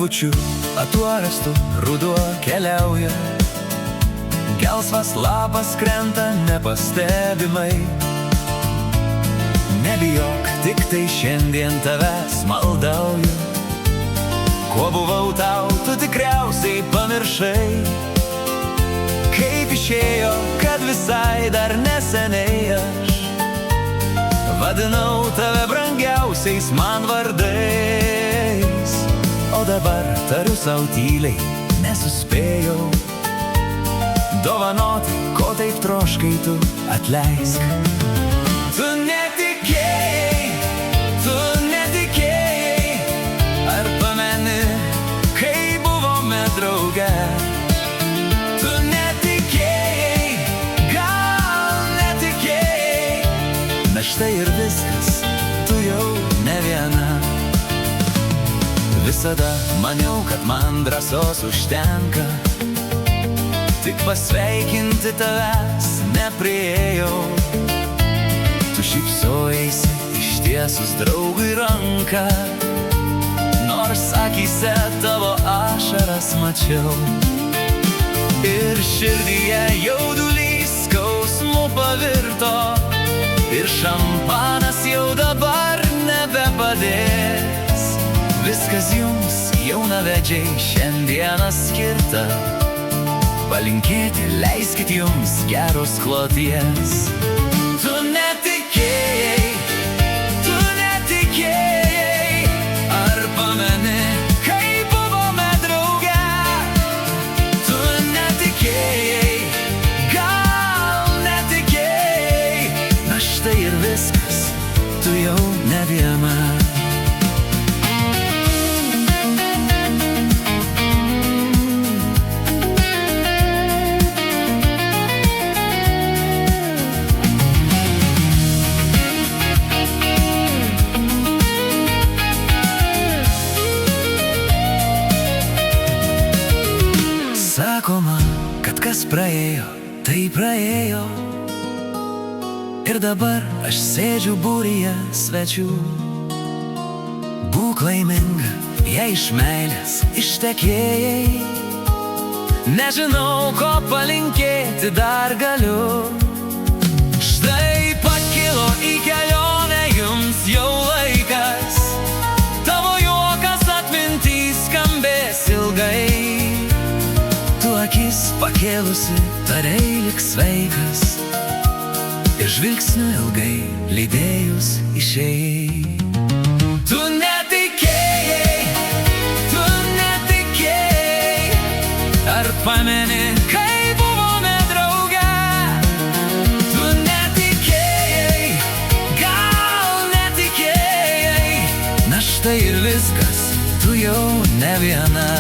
lengvučiu atuorastu ruduo keliauja. Gelsvas lapas krenta nepastebimai. Nebijok, tik tai šiandien tavęs maldauju. Kuo buvau tau, tu tikriausiai pamiršai. Kaip išėjo, kad visai dar neseniai aš vadinau tave brangiausiais man vardais. O dabar tariu sau tyliai, nesuspėjau dovanoti, ko taip troškai tu, atleisk. Tu netikėjai, ar pameni, kai buvome drauge. Tu netikėjai, gal netikėjai, na štai ir viskas, tu jau ne viena. Visada maniau, kad man drąsos užtenka, tik pasveikinti tavęs nepriėjau. Tu šypsojaisi ištiesus draugui ranką, nors akyse tavo ašaras mačiau. Ir širdyje jaudulys skausmu pavirto, ir šampanas jau dabar nebepadės. Viskas jums, jaunavedžiai, šiandieną skirta. Palinkėti leiskit jums geros kloties. Tu netikėjai, ar pameni, kai buvome drauge. Tu netikėjai, gal netikėjai, na štai ir viskas, tu jau ne viena. Sakoma, kad kas praėjo, tai praėjo. Ir dabar aš sėdžiu būryje svečių. Būk laiminga, jei iš meilės ištekėjai. Nežinau, ko palinkėti dar galiu. Štai pakilo į kelionę jums jau laikas. Tavo juokas atminty skambės ilgai. Tu akis pakėlusi, tarei lik sveikas, ir žvilgsniu ilgai lydėjus išėjai. Tu netikėjai, ar pameni, kai buvome drauge. Tu netikėjai, gal netikėjai, na štai ir viskas, tu jau ne viena.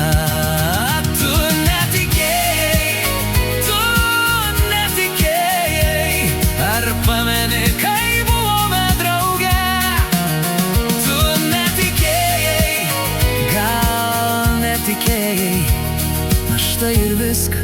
Pameni, kai buvome drauge. Tu netikėjai, gal netikėjai, na štai ir viskas.